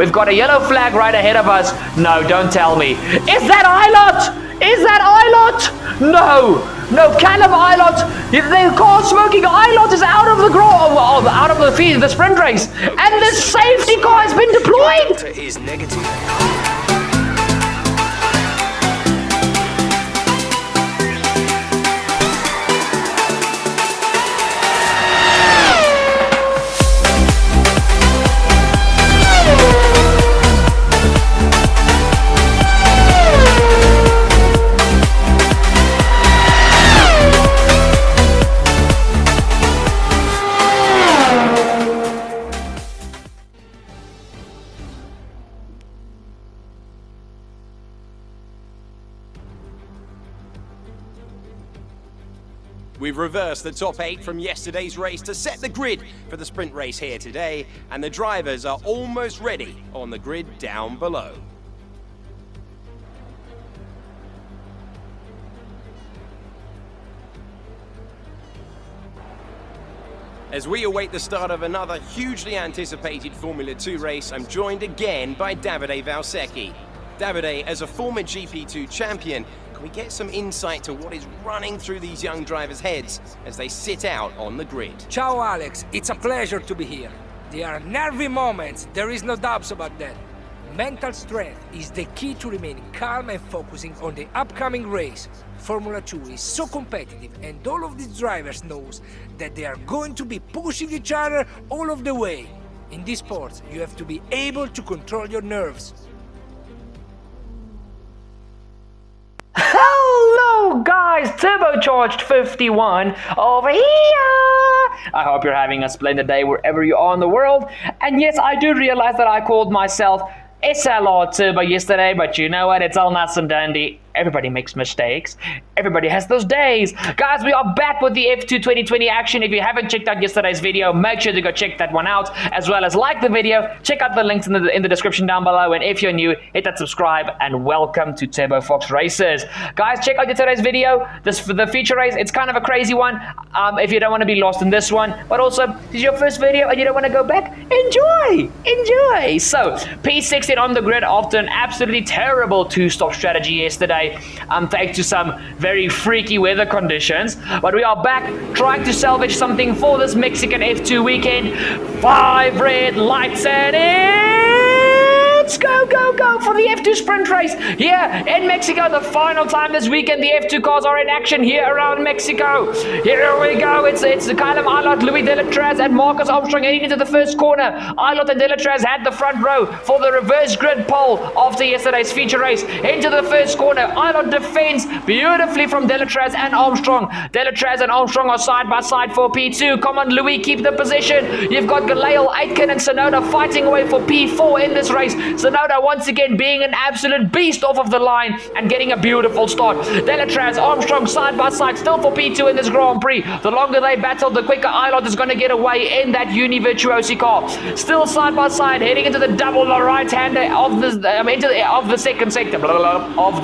We've got a yellow flag right ahead of us. No, don't tell me. Is that iiTzAssassins? Is that iiTzAssassins? No. No, Callum iiTzAssassins. The car smoking iiTzAssassins is out of the sprint race. And the safety car has been deployed. Is negative. We've reversed the top 8 from yesterday's race to set the grid for the sprint race here today, and the drivers are almost ready on the grid down below. As we await the start of another hugely anticipated Formula 2 race, I'm joined again by Davide Valsecchi. Davide, as a former GP2 champion, we get some insight to what is running through these young drivers' heads as they sit out on the grid. Ciao Alex, it's a pleasure to be here. There are nervy moments, there is no doubts about that. Mental strength is the key to remaining calm and focusing on the upcoming race. Formula 2 is so competitive and all of these drivers knows that they are going to be pushing each other all of the way. In this sport, you have to be able to control your nerves. Hello guys, Turbocharged 51 over here. I hope you're having a splendid day wherever you are in the world. And yes, I do realize that I called myself SLR Turbo yesterday, but you know what, it's all nuts and dandy. Everybody makes mistakes. Everybody has those days. Guys, we are back with the F2 2020 action. If you haven't checked out yesterday's video, make sure to go check that one out, as well as like the video. Check out the links in the description down below. And if you're new, hit that subscribe and welcome to Turbo Fox Racers. Guys, check out yesterday's video. The feature race, it's kind of a crazy one. If you don't want to be lost in this one, but also, this is your first video and you don't want to go back, enjoy. So, P16 on the grid after an absolutely terrible two-stop strategy yesterday. Thanks to some very freaky weather conditions, but we are back trying to salvage something for this Mexican F2 weekend. 5 red lights and it's go for the F2 sprint race here in Mexico. The final time this weekend the F2 cars are in action here around Mexico. Here we go. It's Callum iiTzAssassins, Louis Delatraz and Marcus Armstrong heading into the first corner. iiTzAssassins and Delatraz had the front row for the reverse grid pole after yesterday's feature race. Into the first corner, iiTzAssassins defends beautifully from Delatraz and Armstrong. Delatraz and Armstrong are side by side for P2. Come on, Louis, keep the position. You've got Galale, Aitken and Sonoda fighting away for P4 in this race. Sonoda once again being an absolute beast off of the line and getting a beautiful start. Delatraz, Armstrong side by side still for P2 in this Grand Prix. The longer they battle, the quicker iiTzAssassins is going to get away in that Uni Virtuosi car. Still side by side, heading into the double right-hander of the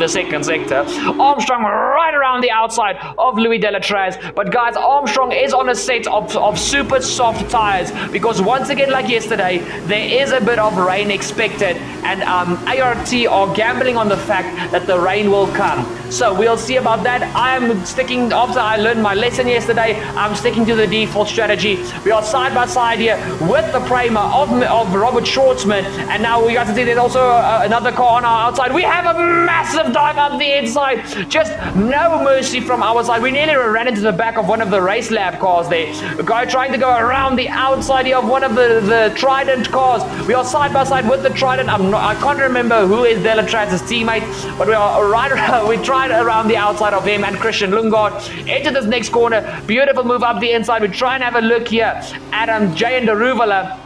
second sector. Armstrong right around the outside of Louis Delatraz. But guys, Armstrong is on a set of super soft tires because once again, like yesterday, there is a bit of rain expected, and ART are gambling on the fact that the rain will come. So we'll see about that. I'm sticking, after I learned my lesson yesterday, I'm sticking to the default strategy. We are side by side here with the Prema of Robert Schwartzman, and now we got to see there's also another car on our outside. We have a massive dive up the inside, just no mercy from our side. We nearly ran into the back of one of the Race Lab cars there. A guy trying to go around the outside here of one of the Trident cars. We are side by side with the Trident. I can't remember who is Delatraz's teammate, but we are right around, we tried around the outside of him and Christian Lundgaard into this next corner. Beautiful move up the inside. We try and have a look here at Jay and Deruvala.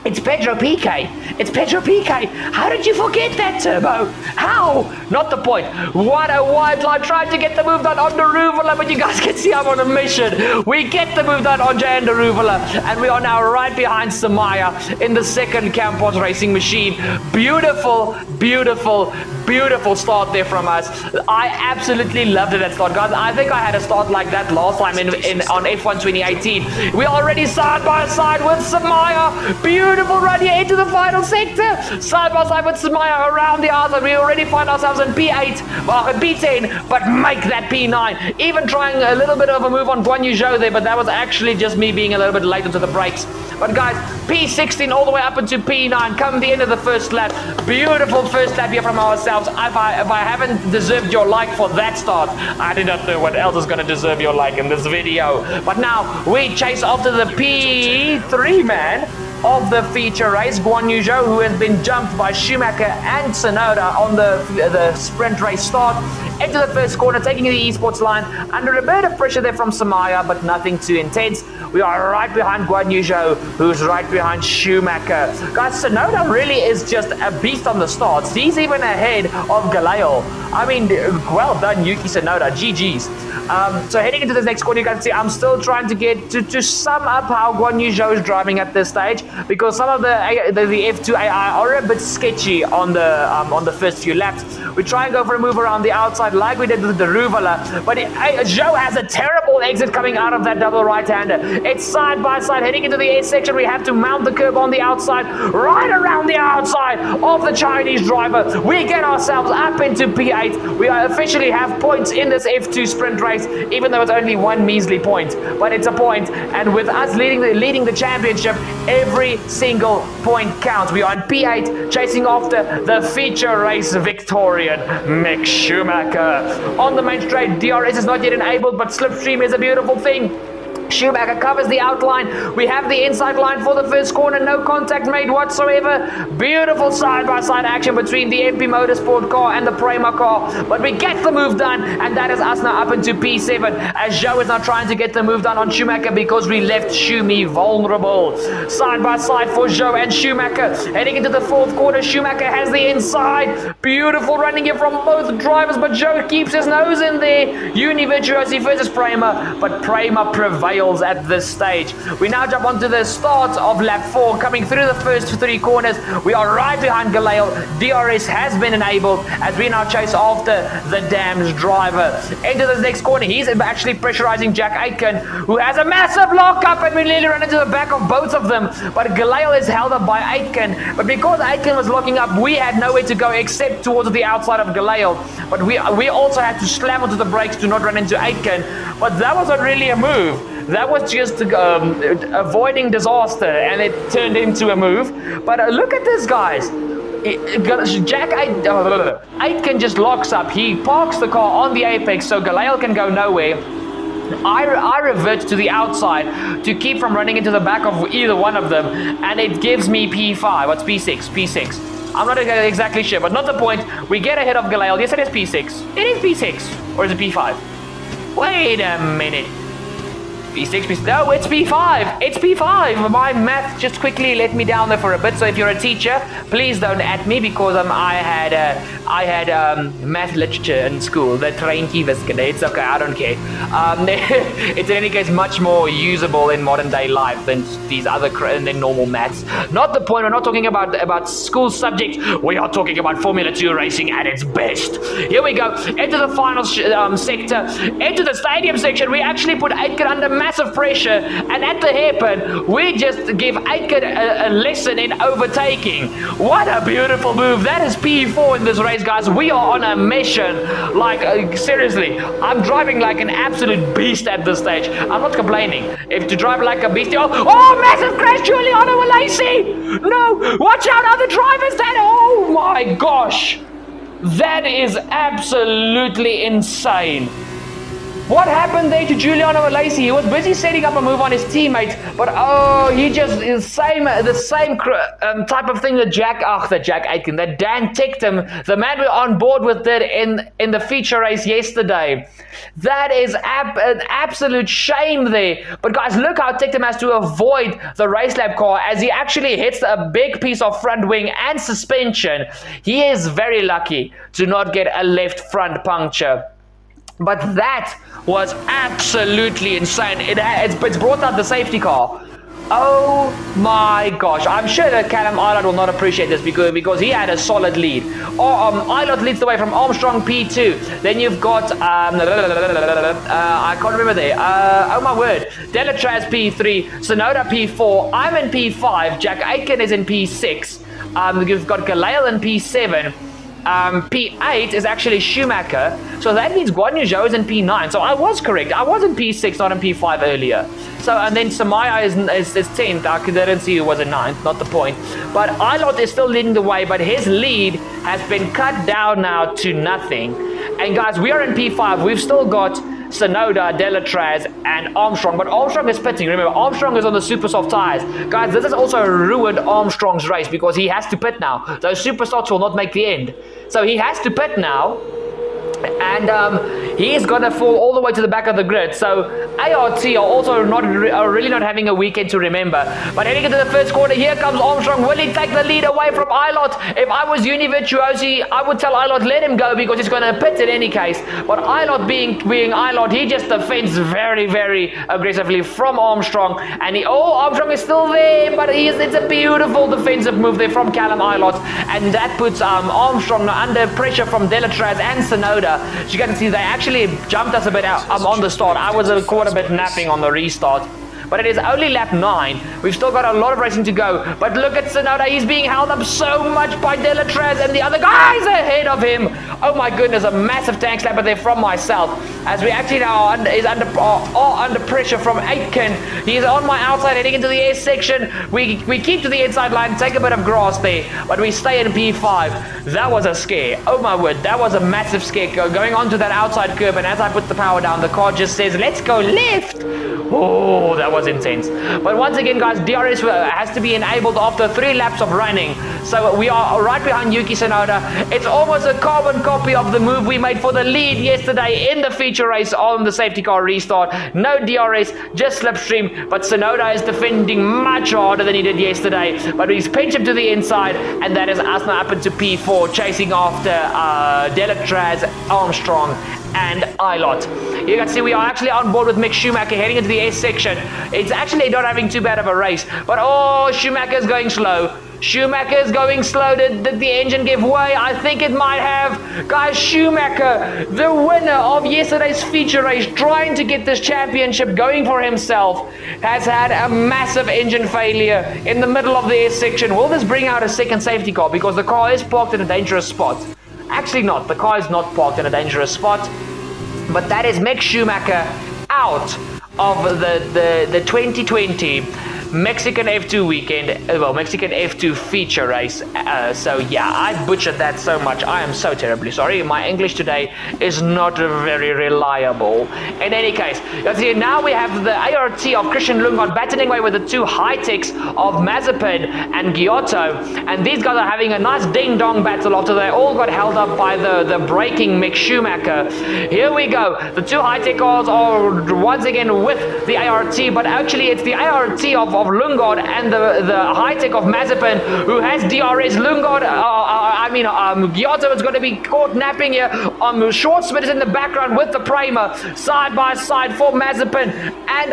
It's Pedro Piquet. It's Pedro Piquet. How did you forget that, Turbo? How? Not the point. What a wild line. Tried to get the move done on Deruvala, but you guys can see I'm on a mission. We get the move done on Jay and Deruvala, and we are now right behind Samaya in the second Campos Racing machine. Beautiful, beautiful, beautiful start there from us. I absolutely loved that start, guys. I think I had a start like that last time on F1 2018. We're already side by side with Samaya. Beautiful beautiful run here into the final sector. Side by side with Samaya around the outside. We already find ourselves in P8, well, in P10, but make that P9. Even trying a little bit of a move on Guan Yu Zhou there, but that was actually just me being a little bit late into the brakes. But guys, P16 all the way up into P9, come the end of the first lap. Beautiful first lap here from ourselves. If I haven't deserved your like for that start, I do not know what else is going to deserve your like in this video. But now we chase after the P3 man of the feature race, Guan Yu Zhou, who has been jumped by Schumacher and Tsunoda on the sprint race start. Into the first corner, taking the esports line, under a bit of pressure there from Samaya, but nothing too intense. We are right behind Guan Yu Zhou, who's right behind Schumacher. Guys, Tsunoda really is just a beast on the starts. He's even ahead of Galeo. I mean, well done, Yuki Tsunoda. GG's. So heading into this next corner, you can see I'm still trying to get to sum up how Guan Yu Zhou is driving at this stage, because some of the F2 AI are a bit sketchy on the first few laps. We try and go for a move around the outside like we did with the Ruvala, but Zhou has a terrible exit coming out of that double right-hander. It's side by side heading into the S section. We have to mount the curb on the outside, right around the outside of the Chinese driver. We get ourselves up into P8. We officially have points in this F2 sprint race, even though it's only one measly point, but it's a point. And with us leading the championship, every single point counts. We are in P8, chasing after the feature race Victorian Mick Schumacher. On the main straight, DRS is not yet enabled, but slipstream is a beautiful thing. Schumacher covers the outline. We have the inside line for the first corner. No contact made whatsoever. Beautiful side-by-side action between the MP Motorsport car and the Prema car. But we get the move done, and that is us now up into P7. As Zhou is now trying to get the move done on Schumacher because we left Schumi vulnerable. Side-by-side for Zhou and Schumacher. Heading into the fourth corner, Schumacher has the inside. Beautiful running here from both drivers, but Zhou keeps his nose in there. Uni Virtuosi versus Prema, but Prema prevails at this stage. We now jump onto the start of lap 4, coming through the first 3 corners. We are right behind Galeo. DRS has been enabled as we now chase after the Dams driver. Into this next corner, he's actually pressurizing Jack Aitken, who has a massive lockup, and we nearly run into the back of both of them. But Galeo is held up by Aitken. But because Aitken was locking up, we had nowhere to go except towards the outside of Galeo. But we also had to slam onto the brakes to not run into Aitken. But that wasn't really a move. That was just avoiding disaster, and it turned into a move. But look at this, guys. Jack Aitken just locks up. He parks the car on the apex so Galeo can go nowhere. I revert to the outside to keep from running into the back of either one of them, and it gives me P5. What's P6? P6. I'm not exactly sure, but not the point. We get ahead of Galeo. Yes, it is P6. It is P6. Or is it P5? Wait a minute. P6, P6, no, it's P5. It's P5. My math just quickly let me down there for a bit. So if you're a teacher, please don't at me, because I had math literature in school. The trainkie viscada. It's okay. I don't care. It's in any case much more usable in modern day life than these other than normal maths. Not the point. We're not talking about school subjects. We are talking about Formula 2 racing at its best. Here we go. Into the final sector. Into the stadium section. We actually put Aitken under massive pressure, and at the hairpin, we just give Aitken a lesson in overtaking. What a beautiful move. That is P4 in this race, guys. We are on a mission. Like, seriously, I'm driving like an absolute beast at this stage. I'm not complaining. If to drive like a beast, oh, massive crash, Giuliano Alesi! No, watch out, other drivers, oh my gosh. That is absolutely insane. What happened there to Giuliano Alesi? He was busy setting up a move on his teammate, but he just the same type of thing that Jack Aitken, that Dan Ticktum, the man we're on board with, did in the feature race yesterday. That is an absolute shame there. But guys, look how Ticktum has to avoid the race lab car as he actually hits a big piece of front wing and suspension. He is very lucky to not get a left front puncture. But that was absolutely insane. It's brought out the safety car. Oh my gosh, I'm sure that Callum Eilert will not appreciate this because he had a solid lead. Eilert leads the way from Armstrong P2. Then you've got, I can't remember there. Oh my word. Delatraz P3, Sonoda P4, I'm in P5, Jack Aitken is in P6. You've got Galale in P7. P8 is actually Schumacher, so that means Guan Yu Zhou is in P9. So I was correct. I was in P6, not in P5 earlier. So and then Samaya is 10th. I didn't see who was in 9th. Not the point. But Eilert is still leading the way, but his lead has been cut down now to nothing. And guys, we are in P5. We've still got Sonoda, Delatraz, and Armstrong. But Armstrong is pitting. Remember, Armstrong is on the super soft tires. Guys, this has also ruined Armstrong's race because he has to pit now. Those super softs will not make the end. So he has to pit now. And he is gonna fall all the way to the back of the grid. So ART are also really not having a weekend to remember. But heading into the first quarter, here comes Armstrong. Will he take the lead away from Eilert? If I was Univirtuosi, I would tell Eilert let him go because he's gonna pit in any case. But Eilert being Eilert, he just defends very, very aggressively from Armstrong. And Armstrong is still there, but it's a beautiful defensive move there from Callum Eilert. And that puts Armstrong under pressure from Delatraz and Sonoda. As you can see, they actually jumped us a bit out on the start. I was quite a bit napping on the restart. But it is only lap 9. We've still got a lot of racing to go. But look at Sonoda. He's being held up so much by Delatraz and the other guys ahead of him. Oh my goodness, a massive tank slapper there from myself. As we actually now are under pressure from Aitken. He's on my outside heading into the S section. We keep to the inside line, take a bit of grass there. But we stay in P5. That was a scare. Oh my word, that was a massive scare going onto that outside curb. And as I put the power down, the car just says, let's go left. Oh, that was intense. But once again, guys, DRS has to be enabled after 3 laps of running. So we are right behind Yuki Tsunoda. It's almost a carbon copy of the move we made for the lead yesterday in the feature race on the safety car restart. No DRS, just slipstream. But Tsunoda is defending much harder than he did yesterday. But he's pinched him to the inside, and that is us now up into P4, chasing after Delatraz, Armstrong, and Eilert. You can see we are actually on board with Mick Schumacher heading into the S section. It's actually not having too bad of a race, but Schumacher's going slow. Schumacher's going slow. Did the engine give way? I think it might have. Guys, Schumacher, the winner of yesterday's feature race, trying to get this championship going for himself, has had a massive engine failure in the middle of the S section. Will this bring out a second safety car? Because the car is parked in a dangerous spot. Actually not. The car is not parked in a dangerous spot. But that is Mick Schumacher out of the 2020 Mexican F2 weekend, Mexican F2 feature race. So yeah, I butchered that so much. I am so terribly sorry. My English today is not very reliable. In any case, you see, now we have the ART of Christian Lundgaard battling away with the 2 high-techs of Mazepin and Giotto. And these guys are having a nice ding-dong battle after they all got held up by the braking Mick Schumacher. Here we go. The 2 high-tech cars are once again with the ART, but actually it's the ART of Lundgaard and the high-tech of Mazepin who has DRS. Lundgaard, Giotto is going to be caught napping here. Schwartzman is in the background with the Prema, side by side for Mazepin and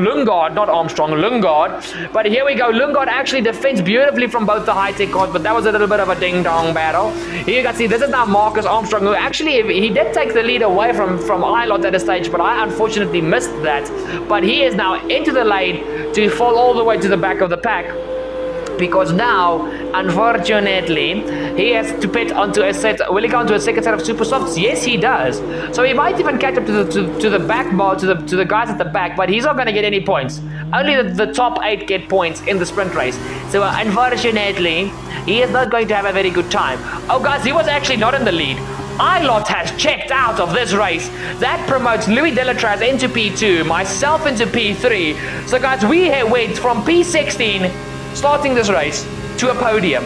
Lundgaard, not Armstrong, Lundgaard. But here we go. Lundgaard actually defends beautifully from both the high-tech cars, but that was a little bit of a ding-dong battle. Here you can see this is now Marcus Armstrong, who actually, he did take the lead away from Eilert at a stage, but I unfortunately missed that. But he is now into the lane to fall all the way to the back of the pack, because now, unfortunately, he has to pit onto a set. Will he go onto a second set of super softs? Yes, he does. So he might even catch up to the back bar, to the guys at the back, but he's not going to get any points. Only the top 8 get points in the sprint race. So unfortunately, he is not going to have a very good time. Oh, guys, he was actually not in the lead. Eilert has checked out of this race. That promotes Louis Delatraz into P2, myself into P3. So guys, we went from P16, starting this race, to a podium.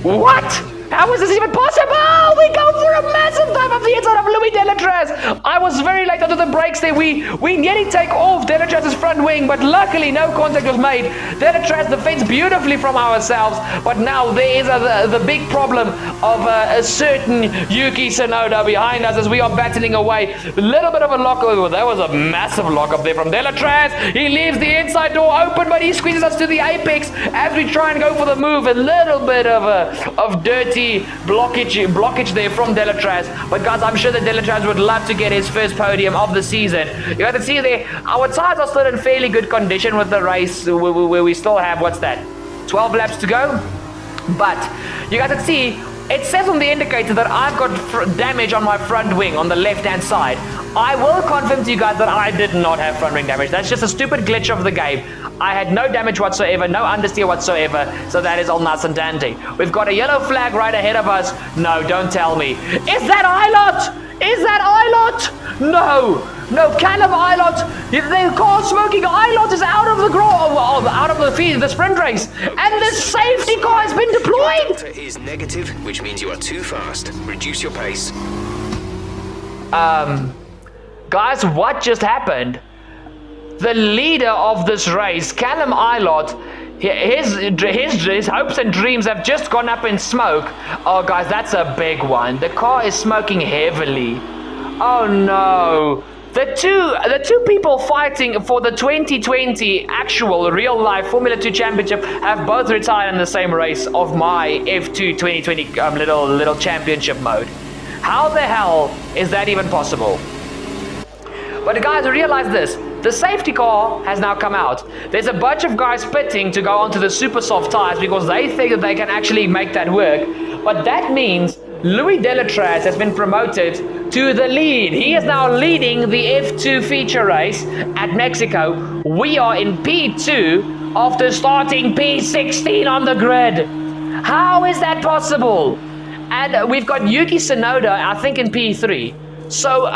What? How is this even possible? We go for a massive dive off the inside of Louis Delatraz. I was very late onto the brakes there. We nearly take off Delatraz's front wing, but luckily no contact was made. Delatraz defends beautifully from ourselves, but now there is the big problem of a certain Yuki Tsunoda behind us as we are battling away. A little bit of a lock. Oh, that was a massive lock up there from Delatraz. He leaves the inside door open, but he squeezes us to the apex as we try and go for the move. A little bit of dirty blockage there from Delatraz. But guys, I'm sure that Delatraz would love to get his first podium of the season. You got to see there, our tires are still in fairly good condition with the race where we still have, what's that, 12 laps to go? But you got to see, it says on the indicator that I've got damage on my front wing on the left hand side. I will confirm to you guys that I did not have front wing damage. That's just a stupid glitch of the game. I had no damage whatsoever, no understeer whatsoever, so that is all nice and dandy. We've got a yellow flag right ahead of us. No, don't tell me. Is that iiTzAssassins? Is that iiTzAssassins? No, Callum iiTzAssassins, the car smoking iiTzAssassins is out of the sprint race, and the safety car has been deployed. Delta is negative, which means you are too fast. Reduce your pace. Guys, what just happened? The leader of this race, Callum iiTzAssassins, his hopes and dreams have just gone up in smoke. Oh, guys, that's a big one. The car is smoking heavily. Oh no. The two people fighting for the 2020 actual real life Formula 2 championship have both retired in the same race of my F2 2020 little championship mode. How the hell is that even possible? But guys, realize this. The safety car has now come out. There's a bunch of guys pitting to go onto the super soft tires because they think that they can actually make that work. But that means Louis Delatraz has been promoted to the lead. He is now leading the F2 feature race at Mexico. We are in P2 after starting P16 on the grid. How is that possible? And we've got Yuki Tsunoda, I think, in P3. So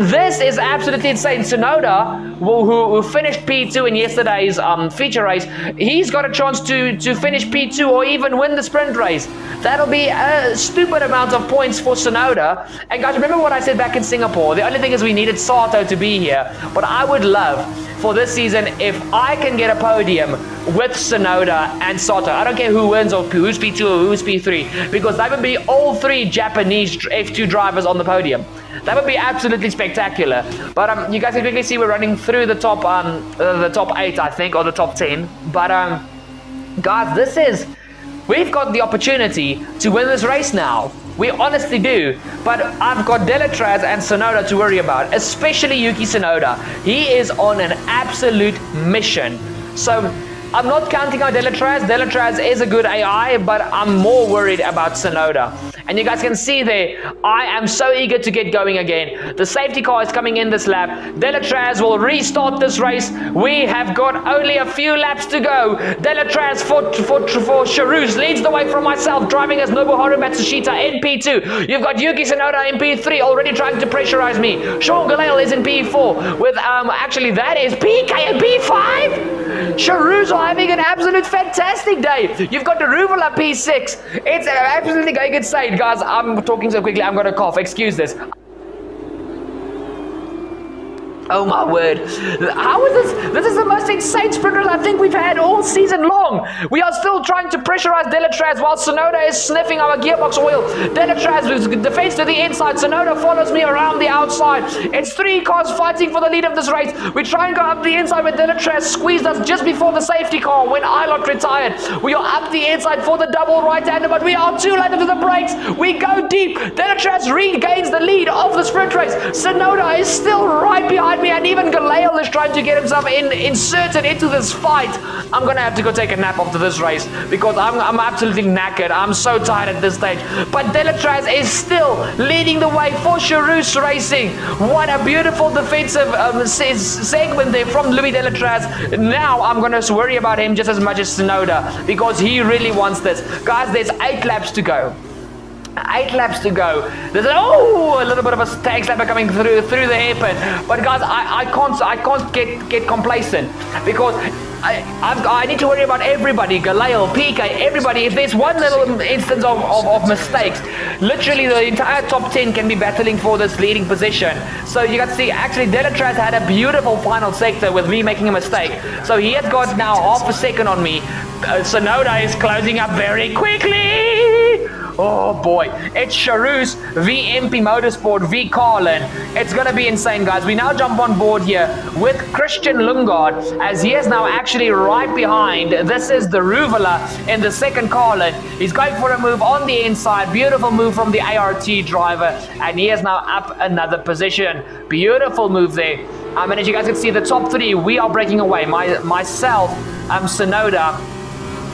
this is absolutely insane. Tsunoda, who finished P2 in yesterday's feature race, he's got a chance to finish P2 or even win the sprint race. That'll be a stupid amount of points for Tsunoda. And guys, remember what I said back in Singapore? The only thing is we needed Sato to be here. But I would love for this season if I can get a podium with Tsunoda and Sato. I don't care who wins or who's P2 or who's P3, because that would be all three Japanese F2 drivers on the podium. That would be absolutely spectacular. But you guys can quickly see we're running through the top 8, I think, or the top 10. But guys, we've got the opportunity to win this race now. We honestly do. But I've got Delatraz and Tsunoda to worry about, especially Yuki Tsunoda. He is on an absolute mission. So I'm not counting out Delatraz. Delatraz is a good AI, but I'm more worried about Tsunoda. And you guys can see there, I am so eager to get going again. The safety car is coming in this lap. Delatraz will restart this race. We have got only a few laps to go. Delatraz for Charus leads the way from myself, driving as Nobuharu Matsushita in P2. You've got Yuki Tsunoda in P3, already trying to pressurize me. Sean Galale is in P4, with, actually that is PK in P5? Charus are having an absolute fantastic day. You've got the Ruvala P6. It's absolutely going insane. Guys, I'm talking so quickly, I'm going to cough. Excuse this. Oh my word. How is this? This is the most insane sprint race I think we've had all season long. We are still trying to pressurize Delatraz while Tsunoda is sniffing our gearbox oil. Delatraz defends to the inside. Tsunoda follows me around the outside. It's three cars fighting for the lead of this race. We try and go up the inside when Delatraz squeezed us just before the safety car when iiTzAssassins retired. We are up the inside for the double right-hander, but we are too late into the brakes. We go deep. Delatraz regains the lead of the sprint race. Tsunoda is still right behind me, and even Galale is trying to get himself inserted into this fight. I'm gonna have to go take a nap after this race because I'm absolutely knackered. I'm so tired at this stage. But Delatraz is still leading the way for Charus Racing. What a beautiful defensive segment there from Louis Delatraz. Now I'm gonna worry about him just as much as Tsunoda because he really wants this. Guys, there's 8 laps to go. 8 laps to go. There's a little bit of a tag slapper coming through the hairpin. But guys, I can't get complacent because I need to worry about everybody, Galale, PK, everybody. If there's one little instance of mistakes, literally the entire top 10 can be battling for this leading position. So you got to see, actually, Delatraz had a beautiful final sector with me making a mistake. So he has got now half a second on me. Sonoda is closing up very quickly. Oh boy, it's Charus v MP Motorsport v Carlin. It's gonna be insane, guys. We now jump on board here with Christian Lungard, as he is now actually right behind. This is the Ruvela in the second Carlin. He's going for a move on the inside. Beautiful move from the ART driver, and he is now up another position. Beautiful move there. And as you guys can see, the top 3, we are breaking away. Myself, Sonoda,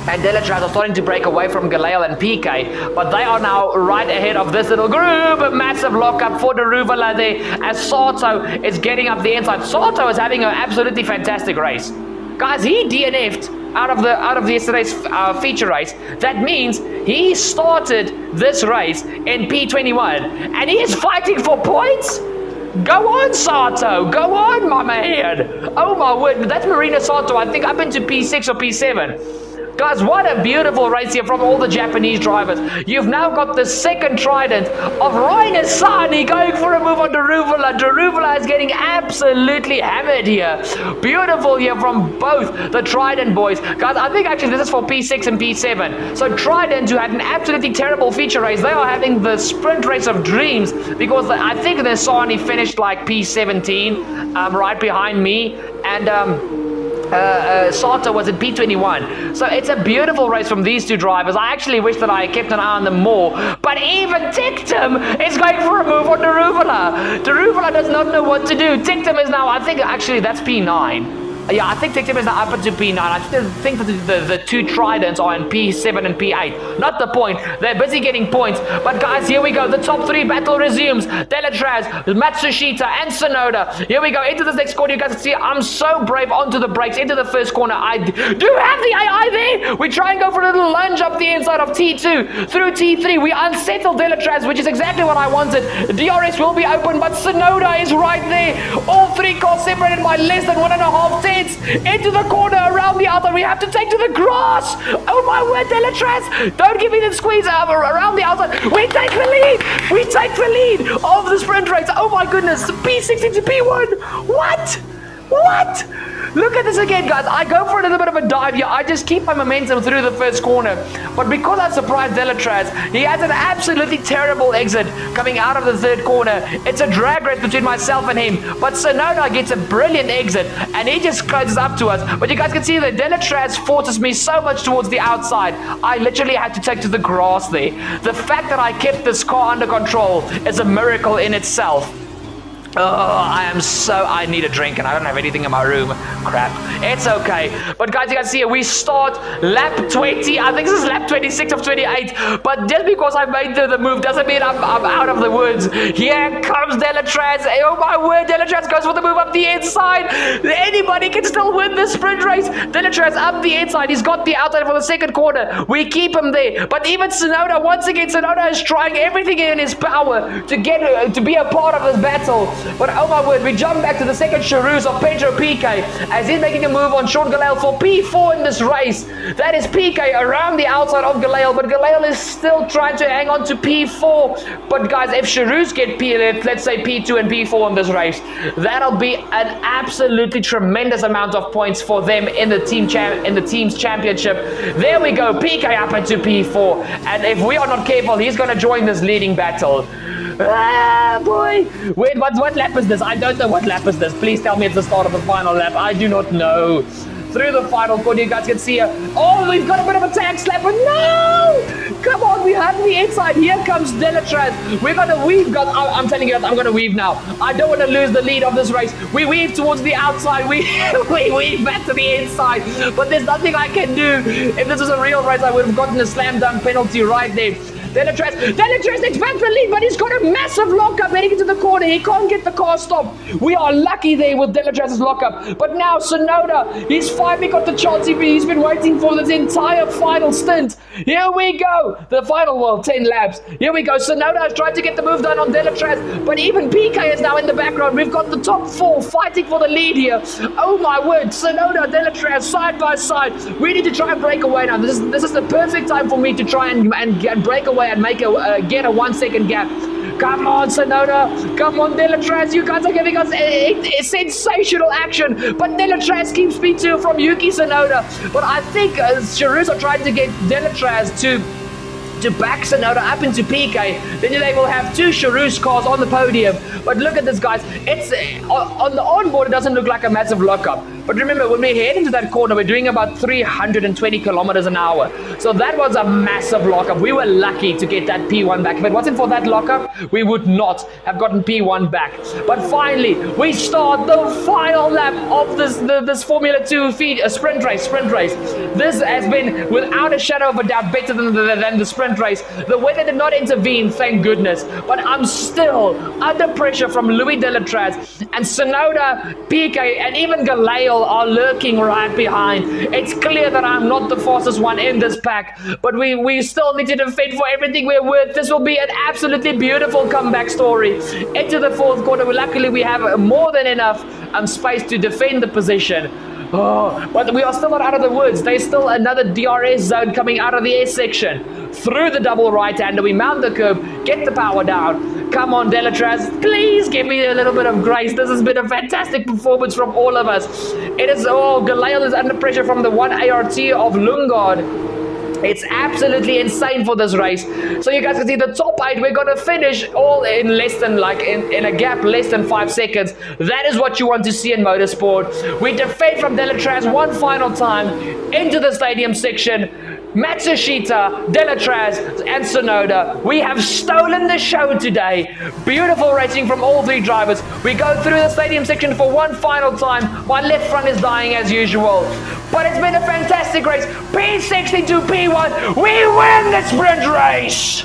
and Delatraz are starting to break away from Galale and PK, but they are now right ahead of this little group. A massive lockup for the Ruvela there, as Sato is getting up the inside. Sato is having an absolutely fantastic race. Guys, he DNF'd out of yesterday's feature race. That means he started this race in P21, and he is fighting for points? Go on, Sato! Go on, my man! Oh my word, that's Marina Sato, I think up into P6 or P7. Guys, what a beautiful race here from all the Japanese drivers. You've now got the second trident of Rainer Sani going for a move on Daruvula. Daruvula is getting absolutely hammered here. Beautiful here from both the Trident boys. Guys, I think actually this is for P6 and P7. So Trident, who had an absolutely terrible feature race, they are having the sprint race of dreams, because I think the Sani finished like P17, right behind me, and Sato was at P21. So it's a beautiful race from these two drivers. I actually wish that I kept an eye on them more. But even Tictum is going for a move on Daruvula. Daruvula does not know what to do. Tictum is now, I think actually that's P9. Yeah, I think Tictum is now up into P9. I still think that the two Tridents are in P7 and P8. Not the point. They're busy getting points. But guys, here we go. The top 3 battle resumes. Delatraz, Matsushita, and Sonoda. Here we go. Into this next corner. You guys can see I'm so brave onto the brakes. Into the first corner. I do have the AI there. We try and go for a little lunge up the inside of T2. Through T3. We unsettle Delatraz, which is exactly what I wanted. DRS will be open, but Sonoda is right there. All 3 cars separated by less than 1.5 tenths. Into the corner, around the outside. We have to take to the grass. Oh my word, Delatraz. Don't give me the squeeze around the outside. We take the lead. We take the lead of the sprint race. Oh my goodness. P6 into P1. What? Look at this again, guys. I go for a little bit of a dive here. I just keep my momentum through the first corner. But because I surprised Delatraz, he has an absolutely terrible exit coming out of the third corner. It's a drag race between myself and him. But Sonoda gets a brilliant exit, and he just closes up to us. But you guys can see that Delatraz forces me so much towards the outside. I literally had to take to the grass there. The fact that I kept this car under control is a miracle in itself. Oh, I need a drink and I don't have anything in my room. Crap. It's okay. But guys, you can see here, we start lap 20. I think this is lap 26 of 28. But just because I made the move doesn't mean I'm out of the woods. Here comes Delatraz. Oh my word, Delatraz goes for the move up the inside. Anybody can still win this sprint race. Delatraz up the inside. He's got the outside for the second corner. We keep him there. But even Sonoda, once again, Sonoda is trying everything in his power to be a part of this battle. But oh my word, we jump back to the second Charus of Pedro PK as he's making a move on Sean Galale for P4 in this race. That is PK around the outside of Galale, but Galale is still trying to hang on to P4. But guys, if Charus get let's say P2 and P4 in this race, that'll be an absolutely tremendous amount of points for them in the team's championship. There we go, PK up into P4, and if we are not careful, he's going to join this leading battle. Ah, boy. Wait, what lap is this? I don't know what lap is this. Please tell me it's the start of the final lap. I do not know. Through the final corner, you guys can see here. Oh, we've got a bit of a tag slap, but no! Come on, we have the inside. Here comes Delatraz. I'm telling you, I'm going to weave now. I don't want to lose the lead of this race. We weave towards the outside. We weave back to the inside. But there's nothing I can do. If this was a real race, I would have gotten a slam dunk penalty right there. Delatraz takes back the lead, but he's got a massive lockup heading into the corner. He can't get the car stopped. We are lucky there with Delatraz's lockup. But now Sonoda, he's finally got the chance he's been waiting for this entire final stint. Here we go. The final, 10 laps. Here we go. Sonoda has tried to get the move done on Delatraz, but even PK is now in the background. We've got the top 4 fighting for the lead here. Oh my word. Sonoda, Delatraz, side by side. We need to try and break away now. This is the perfect time for me to try and break away and make get a 1 second gap. Come on, Sonoda. Come on, Delatraz. You guys are giving us a sensational action. But Delatraz keeps me too from Yuki Sonoda. But I think Charus are trying to get Delatraz to back Sonoda up into PK. Then they will have 2 Charus cars on the podium. But look at this, guys. It's on the onboard, it doesn't look like a massive lockup. But remember, when we head into that corner, we're doing about 320 kilometers an hour. So that was a massive lockup. We were lucky to get that P1 back. If it wasn't for that lockup, we would not have gotten P1 back. But finally, we start the final lap of this Formula 2 sprint race. This has been, without a shadow of a doubt, better than the sprint race. The weather did not intervene, thank goodness. But I'm still under pressure from Louis Delatraz, and Sonoda, PK, and even Galale are lurking right behind. It's clear that I'm not the fastest one in this pack, but we still need to defend for everything we're worth. This will be an absolutely beautiful comeback story. Into the 4th quarter, luckily we have more than enough space to defend the position. Oh, but we are still not out of the woods. There's still another DRS zone coming out of the S section. Through the double right-hander, we mount the curb, get the power down. Come on, Delatraz, please give me a little bit of grace. This has been a fantastic performance from all of us. Galale is under pressure from the 1 ART of Lungard. It's absolutely insane for this race. So you guys can see the top 8, we're going to finish all in less than, in a gap less than 5 seconds. That is what you want to see in motorsport. We defend from Delatraz one final time into the stadium section. Matsushita, Delatraz, and Sonoda. We have stolen the show today. Beautiful racing from all 3 drivers. We go through the stadium section for one final time. My left front is dying as usual. But it's been a fantastic race. P60 to P1. We win the sprint race.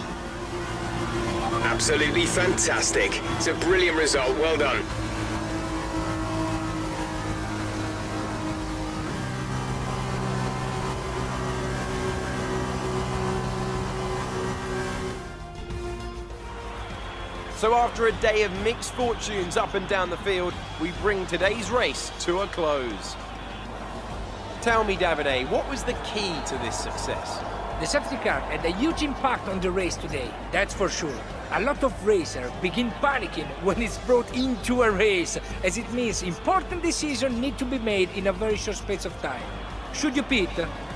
Absolutely fantastic. It's a brilliant result. Well done. So after a day of mixed fortunes up and down the field, we bring today's race to a close. Tell me, Davide, what was the key to this success? The safety car had a huge impact on the race today, that's for sure. A lot of racers begin panicking when it's brought into a race, as it means important decisions need to be made in a very short space of time. Should you pit?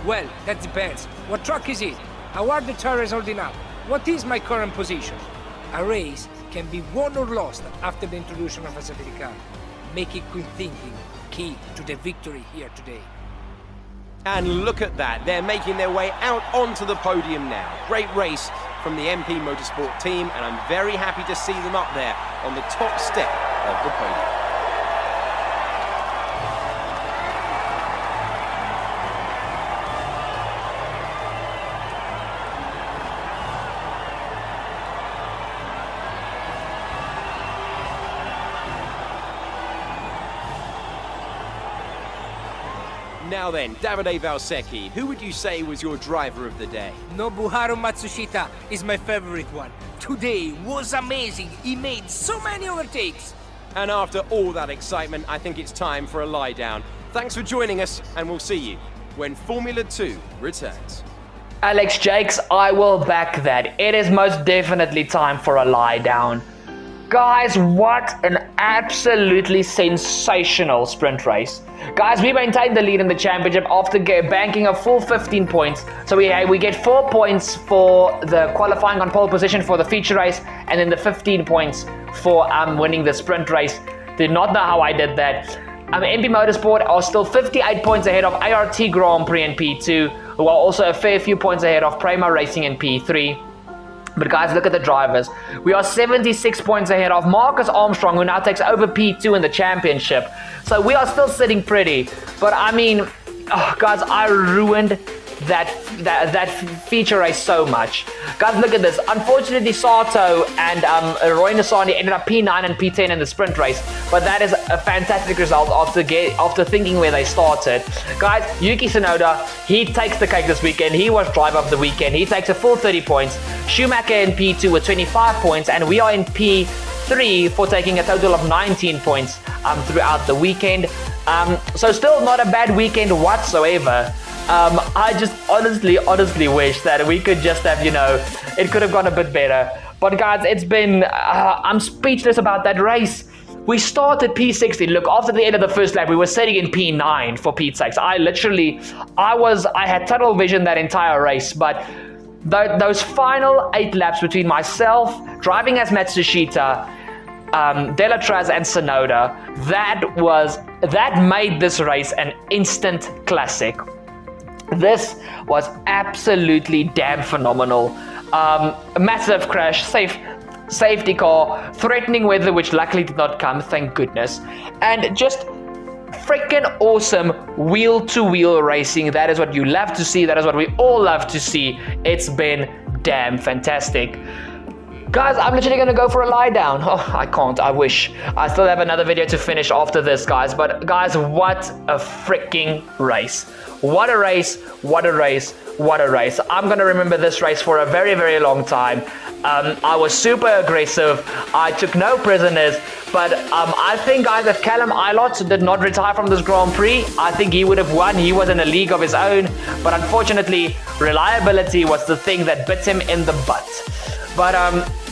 Well, that depends. What track is it? How are the tires holding up? What is my current position? A race can be won or lost after the introduction of a safety car. Making quick thinking key to the victory here today. And look at that, they're making their way out onto the podium now. Great race from the MP Motorsport team, and I'm very happy to see them up there on the top step of the podium. Now then, Davide Valsecchi, who would you say was your driver of the day? Nobuharu Matsushita is my favorite one. Today was amazing. He made so many overtakes. And after all that excitement, I think it's time for a lie down. Thanks for joining us, and we'll see you when Formula 2 returns. Alex Jakes, I will back that. It is most definitely time for a lie down. Guys, what an absolutely sensational sprint race. Guys, we maintained the lead in the championship after banking a full 15 points. So we get 4 points for the qualifying on pole position for the feature race, and then the 15 points for winning the sprint race. Did not know how I did that. MP Motorsport are still 58 points ahead of ART Grand Prix in P2, who are also a fair few points ahead of Prema Racing in P3. But guys, look at the drivers. We are 76 points ahead of Marcus Armstrong, who now takes over P2 in the championship. So we are still sitting pretty. But I mean, guys, I ruined that feature race so much. Guys, look at this. Unfortunately, Sato and Roy Nissani ended up P9 and P10 in the sprint race, but that is a fantastic result after thinking where they started. Guys, Yuki Tsunoda, he takes the cake this weekend. He was driver of the weekend. He takes a full 30 points. Schumacher in P2 with 25 points, and we are in P3 for taking a total of 19 points throughout the weekend. So still not a bad weekend whatsoever. I just honestly wish that we could just have, it could have gone a bit better. But guys, it's been, I'm speechless about that race. We started P16. Look, after the end of the first lap, we were sitting in P9 for Pete's sakes. I had tunnel vision that entire race, but those final 8 laps between myself, driving as Matsushita, Delatraz and Tsunoda, that made this race an instant classic. This was absolutely damn phenomenal. A massive crash, safety car, threatening weather, which luckily did not come, thank goodness, and just freaking awesome wheel-to-wheel racing. That is what you love to see. That is what we all love to see. It's been damn fantastic. Guys, I'm literally going to go for a lie down. Oh, I can't. I wish. I still have another video to finish after this, guys. But guys, what a freaking race. What a race. What a race. What a race. I'm going to remember this race for a very, very long time. I was super aggressive. I took no prisoners. But I think, guys, if Callum Ilott did not retire from this Grand Prix, I think he would have won. He was in a league of his own. But unfortunately, reliability was the thing that bit him in the butt. But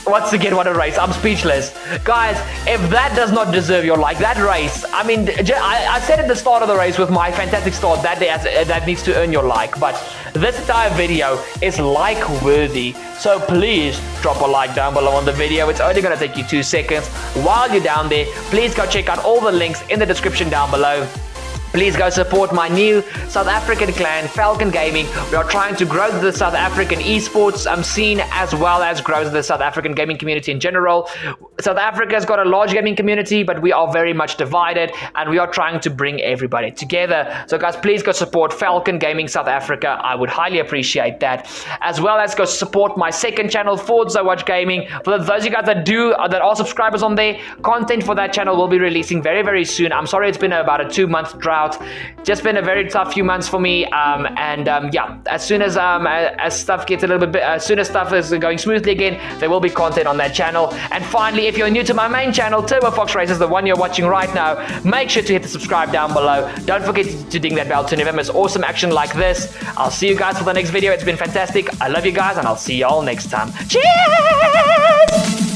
once again, what a race. I'm speechless. Guys, if that does not deserve your like, that race, I mean, I said at the start of the race with my fantastic start, that needs to earn your like. But this entire video is like-worthy. So please drop a like down below on the video. It's only going to take you 2 seconds. While you're down there, please go check out all the links in the description down below. Please go support my new South African clan, Falcon Gaming. We are trying to grow the South African esports scene, as well as grow the South African gaming community in general. South Africa has got a large gaming community, but we are very much divided, and we are trying to bring everybody together. So guys, please go support Falcon Gaming South Africa. I would highly appreciate that. As well as go support my second channel, iiTzAssassins Watch Gaming. For those of you guys that are subscribers on there, content for that channel will be releasing very, very soon. I'm sorry it's been about a 2-month drought. Just been a very tough few months for me, yeah, as soon as stuff gets a little bit, as soon as stuff is going smoothly again, there will be content on that channel. And finally, if you're new to my main channel, Turbo Fox Races, the one you're watching right now, make sure to hit the subscribe down below. Don't forget to ding that bell to never miss awesome action like this. I'll see you guys for the next video. It's been fantastic. I love you guys, and I'll see you all next time. Cheers!